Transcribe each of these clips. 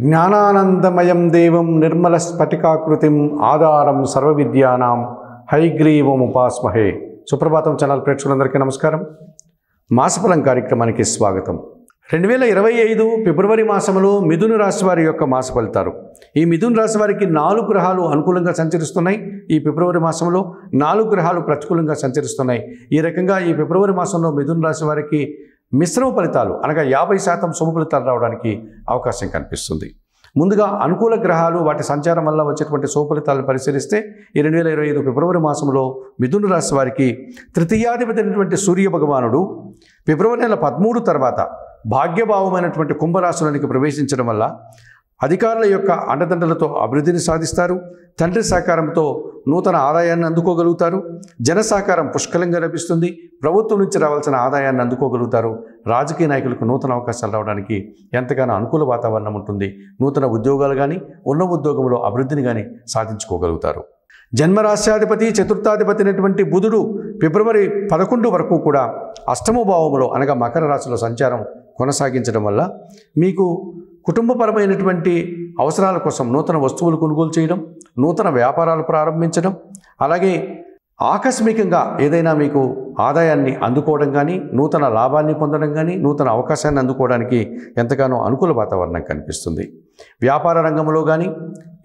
జ్ఞానానందమయం దేవం నిర్మలస్ఫటికాకృతిం ఆధారం సర్వవిద్యానాం హయగ్రీవముపాస్మహే. సుప్రభాతం ఛానల్ ప్రేక్షకులందరికీ నమస్కారం. మాసఫలం కార్యక్రమానికి స్వాగతం. 2025 ఫిబ్రవరి మాసంలో మిథున రాశి వారి యొక్క మాస ఫలితాలు. ఈ మిథున రాశి వారికి 4 గ్రహాలు అనుకూలంగా సంచరిస్తున్నాయి. ఈ ఫిబ్రవరి మాసంలో 4 గ్రహాలు ప్రతికూలంగా సంచరిస్తున్నాయి. ఈ రకంగా ఈ ఫిబ్రవరి మాసంలో మిథున రాశి వారికి మిశ్రమ ఫలితాలు అనగా 50% శుభ ఫలితాలు రావడానికి అవకాశం కనిపిస్తుంది. ముందుగా అనుకూల గ్రహాలు వాటి సంచారం వల్ల వచ్చేటువంటి శుభ ఫలితాలను పరిశీలిస్తే ఈ 2025 ఫిబ్రవరి మాసంలో మిథున రాశి వారికి తృతీయాధిపతి అయినటువంటి సూర్య భగవానుడు ఫిబ్రవరి నెల 13 తర్వాత భాగ్యభావమైనటువంటి కుంభరాశులోనికి ప్రవేశించడం వల్ల అధికారుల యొక్క అండదండలతో అభివృద్ధిని సాధిస్తారు. తండ్రి సహకారంతో నూతన ఆదాయాన్ని అందుకోగలుగుతారు. జన సహకారం పుష్కలంగా లభిస్తుంది. ప్రభుత్వం నుంచి రావాల్సిన ఆదాయాన్ని అందుకోగలుగుతారు. రాజకీయ నాయకులకు నూతన అవకాశాలు రావడానికి ఎంతగానో అనుకూల వాతావరణం ఉంటుంది. నూతన ఉద్యోగాలు కానీ ఉన్న ఉద్యోగంలో అభివృద్ధిని కానీ సాధించుకోగలుగుతారు. జన్మరాశ్యాధిపతి చతుర్థాధిపతి అయినటువంటి బుధుడు ఫిబ్రవరి 11 వరకు కూడా అష్టమ భావంలో అనగా మకర రాశిలో సంచారం కొనసాగించడం వల్ల మీకు కుటుంబపరమైనటువంటి అవసరాల కోసం నూతన వస్తువులు కొనుగోలు చేయడం, నూతన వ్యాపారాలు ప్రారంభించడం, అలాగే ఆకస్మికంగా ఏదైనా మీకు ఆదాయాన్ని అందుకోవడం కానీ, నూతన లాభాన్ని పొందడం కానీ, నూతన అవకాశాన్ని అందుకోవడానికి ఎంతగానో అనుకూల వాతావరణం కనిపిస్తుంది. వ్యాపార రంగంలో కానీ,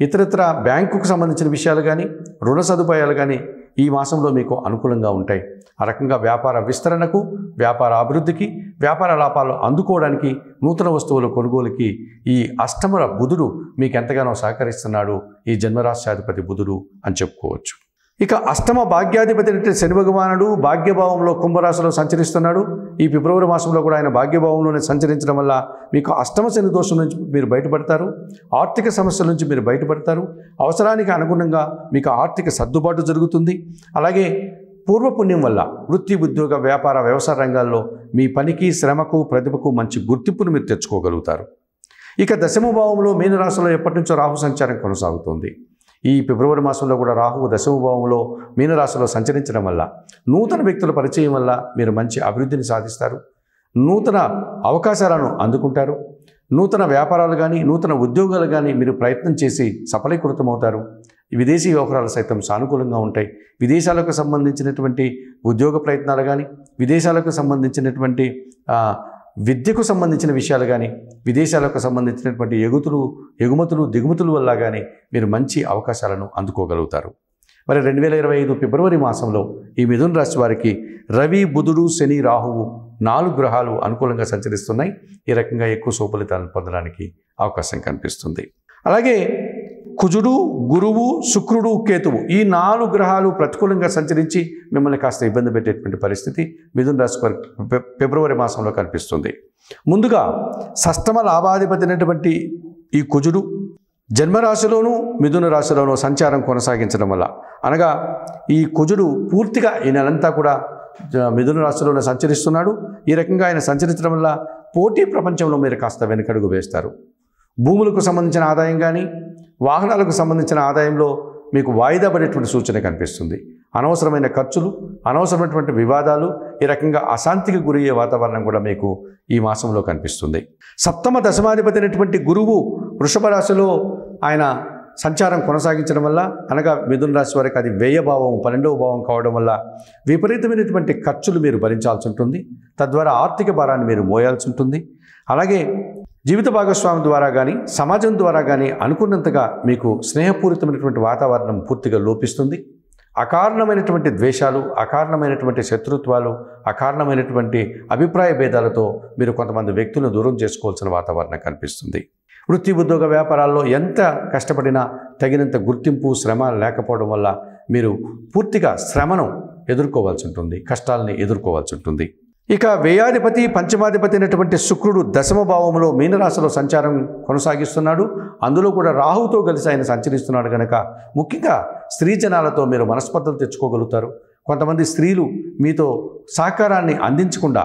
ఇతరత్ర బ్యాంకుకు సంబంధించిన విషయాలు కానీ, రుణ సదుపాయాలు కానీ ఈ మాసంలో మీకు అనుకూలంగా ఉంటాయి. ఆ రకంగా వ్యాపార విస్తరణకు, వ్యాపార అభివృద్ధికి, వ్యాపార లాభాలు అందుకోవడానికి, నూతన వస్తువుల కొనుగోలుకి ఈ అష్టమ బుధుడు మీకు ఎంతగానో సహకరిస్తున్నాడు. ఈ జన్మరాశ్యాధిపతి బుధుడు అని చెప్పుకోవచ్చు. ఇక అష్టమ భాగ్యాధిపతి అంటే శని భగవానుడు భాగ్యభావంలో కుంభరాశిలో సంచరిస్తున్నాడు. ఈ ఫిబ్రవరి మాసంలో కూడా ఆయన భాగ్యభావంలోనే సంచరించడం వల్ల మీకు అష్టమ శని దోషం నుంచి మీరు బయటపడతారు. ఆర్థిక సమస్యల నుంచి మీరు బయటపడతారు. అవసరానికి అనుగుణంగా మీకు ఆర్థిక సర్దుబాటు జరుగుతుంది. అలాగే పూర్వపుణ్యం వల్ల వృత్తి, ఉద్యోగ, వ్యాపార, వ్యవసాయ రంగాల్లో మీ పనికి, శ్రమకు, ప్రతిభకు మంచి గుర్తింపును మీరు తెచ్చుకోగలుగుతారు. ఇక దశమ భావంలో మీనరాశిలో ఎప్పటి నుంచో రాహు సంచారం కొనసాగుతుంది. ఈ ఫిబ్రవరి మాసంలో కూడా రాహువు దశమ భావంలో మీనరాశిలో సంచరించడం వల్ల నూతన వ్యక్తుల పరిచయం వల్ల మీరు మంచి అభివృద్ధిని సాధిస్తారు. నూతన అవకాశాలను అందుకుంటారు. నూతన వ్యాపారాలు కానీ, నూతన ఉద్యోగాలు కానీ మీరు ప్రయత్నం చేసి సఫలీకృతమవుతారు. విదేశీ వ్యవహారాలు సైతం సానుకూలంగా ఉంటాయి. విదేశాలకు సంబంధించినటువంటి ఉద్యోగ ప్రయత్నాలు కానీ, విదేశాలకు సంబంధించినటువంటి విద్యకు సంబంధించిన విషయాలు కానీ, విదేశాలకు సంబంధించినటువంటి ఎగుమతులు దిగుమతుల వల్ల కానీ మీరు మంచి అవకాశాలను అందుకోగలుగుతారు. మరి 2025 ఫిబ్రవరి మాసంలో ఈ మిథున రాశి వారికి రవి, బుధుడు, శని, రాహువు 4 గ్రహాలు అనుకూలంగా సంచరిస్తున్నాయి. ఈ రకంగా ఎక్కువ శుభ ఫలితాలను పొందడానికి అవకాశం కనిపిస్తుంది. అలాగే కుజుడు, గురువు, శుక్రుడు, కేతువు ఈ 4 గ్రహాలు ప్రతికూలంగా సంచరించి మిమ్మల్ని కాస్త ఇబ్బంది పెట్టేటువంటి పరిస్థితి మిథున రాశి వారికి ఫిబ్రవరి మాసంలో కనిపిస్తుంది. ముందుగా షష్టమ లాభాధిపతి అయినటువంటి ఈ కుజుడు జన్మరాశిలోనూ మిథున రాశిలోనూ సంచారం కొనసాగించడం వల్ల అనగా ఈ కుజుడు పూర్తిగా ఈ నెలంతా కూడా మిథున రాశిలోనే సంచరిస్తున్నాడు. ఈ రకంగా ఆయన సంచరించడం వల్ల పోటీ ప్రపంచంలో మీరు కాస్త వెనుకడుగు వేస్తారు. భూములకు సంబంధించిన ఆదాయం కానీ, వాహనాలకు సంబంధించిన ఆదాయంలో మీకు వాయిదా పడేటువంటి సూచన కనిపిస్తుంది. అనవసరమైన ఖర్చులు, అనవసరమైనటువంటి వివాదాలు, ఈ రకంగా అశాంతికి గురయ్యే వాతావరణం కూడా మీకు ఈ మాసంలో కనిపిస్తుంది. సప్తమ దశమాధిపతి అయినటువంటి గురువు వృషభ రాశిలో ఆయన సంచారం కొనసాగించడం వల్ల అనగా మిథున రాశి వారికి అది వ్యయభావం 12వ భావం కావడం వల్ల విపరీతమైనటువంటి ఖర్చులు మీరు భరించాల్సి ఉంటుంది. తద్వారా ఆర్థిక భారాన్ని మీరు మోయాల్సి ఉంటుంది. అలాగే జీవిత భాగస్వామి ద్వారా కానీ, సమాజం ద్వారా కానీ అనుకున్నంతగా మీకు స్నేహపూరితమైనటువంటి వాతావరణం పూర్తిగా లోపిస్తుంది. అకారణమైనటువంటి ద్వేషాలు, అకారణమైనటువంటి శత్రుత్వాలు, అకారణమైనటువంటి అభిప్రాయ భేదాలతో మీరు కొంతమంది వ్యక్తులను దూరం చేసుకోవాల్సిన వాతావరణం కనిపిస్తుంది. వృత్తి, ఉద్యోగ, వ్యాపారాల్లో ఎంత కష్టపడినా తగినంత గుర్తింపు, శ్రమ లేకపోవడం వల్ల మీరు పూర్తిగా శ్రమను ఎదుర్కోవాల్సి ఉంటుంది, కష్టాలని ఎదుర్కోవాల్సి ఉంటుంది. ఇక వ్యయాధిపతి పంచమాధిపతి అయినటువంటి శుక్రుడు దశమ భావంలో మీనరాశిలో సంచారం కొనసాగిస్తున్నాడు. అందులో కూడా రాహుతో కలిసి ఆయన సంచరిస్తున్నాడు కనుక ముఖ్యంగా స్త్రీ జనాలతో మీరు మనస్పర్ధలు తెచ్చుకోగలుగుతారు. కొంతమంది స్త్రీలు మీతో సహకారాన్ని అందించకుండా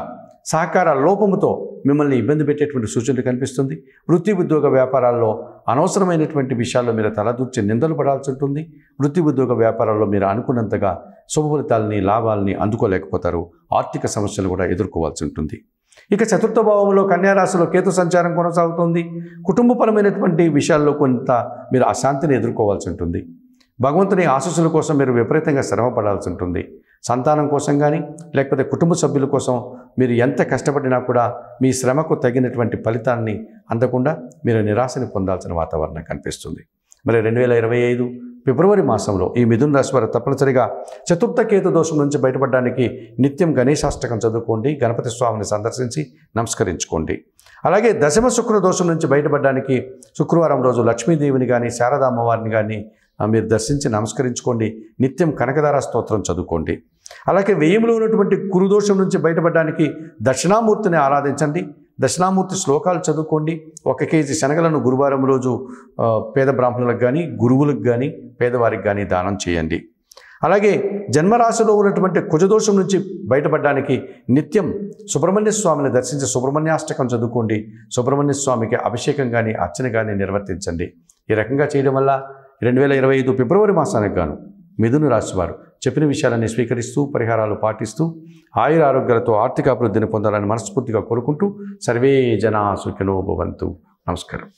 సహకార లోపముతో మిమ్మల్ని ఇబ్బంది పెట్టేటువంటి సూచనలు కనిపిస్తుంది. వృత్తి, ఉద్యోగ, వ్యాపారాల్లో అనవసరమైనటువంటి విషయాల్లో మీరు తలదూర్చి నిందలు పడాల్సి ఉంటుంది. వృత్తి, ఉద్యోగ, వ్యాపారాల్లో మీరు అనుకున్నంతగా శుభ ఫలితాలని, లాభాలని అందుకోలేకపోతారు. ఆర్థిక సమస్యలు కూడా ఎదుర్కోవాల్సి ఉంటుంది. ఇక చతుర్థ భావంలో కన్యారాశిలో కేతు సంచారం కొనసాగుతుంది. కుటుంబపరమైనటువంటి విషయాల్లో కొంత మీరు అశాంతిని ఎదుర్కోవాల్సి ఉంటుంది. భగవంతుని ఆశీస్సుల కోసం మీరు విపరీతంగా శ్రమ పడాల్సి ఉంటుంది. సంతానం కోసం కానీ లేకపోతే కుటుంబ సభ్యుల కోసం మీరు ఎంత కష్టపడినా కూడా మీ శ్రమకు తగినటువంటి ఫలితాన్ని అందకుండా మీరు నిరాశని పొందాల్సిన వాతావరణం కనిపిస్తుంది. మరి 2025 ఫిబ్రవరి మాసంలో ఈ మిథున రాశి వారు తప్పనిసరిగా చతుర్థ కేతు దోషం నుంచి బయటపడడానికి నిత్యం గణేశాష్టకం చదువుకోండి, గణపతి స్వామిని సందర్శించి నమస్కరించుకోండి. అలాగే దశమ శుక్ర దోషం నుంచి బయటపడడానికి శుక్రవారం రోజు లక్ష్మీదేవిని కానీ శారదా అమ్మవారిని కానీ మీరు దర్శించి నమస్కరించుకోండి. నిత్యం కనకదార స్తోత్రం చదువుకోండి. అలాగే వ్యయంలో ఉన్నటువంటి గురుదోషం నుంచి బయటపడడానికి దక్షిణామూర్తిని ఆరాధించండి. దక్షిణామూర్తి శ్లోకాలు చదువుకోండి. 1 కేజీ శనగలను గురువారం రోజు పేద బ్రాహ్మణులకు కానీ గురువులకు కానీ పేదవారికి కానీ దానం చేయండి. అలాగే జన్మరాశిలో ఉన్నటువంటి కుజదోషం నుంచి బయటపడడానికి నిత్యం సుబ్రహ్మణ్య స్వామిని దర్శించి సుబ్రహ్మణ్యాష్టకం చదువుకోండి. సుబ్రహ్మణ్య స్వామికి అభిషేకం కానీ అర్చన కానీ నిర్వర్తించండి. ఈ రకంగా చేయడం వల్ల 2025 ఫిబ్రవరి మాసానికి గాను మిథున రాశి వారు చెప్పిన విషయాలన్నీ స్వీకరిస్తూ పరిహారాలు పాటిస్తూ ఆయుర ఆరోగ్యాలతో ఆర్థిక అభివృద్ధిని పొందాలని మనస్ఫూర్తిగా కోరుకుంటూ సర్వే జనా సుఖినో భవంతు. నమస్కారం.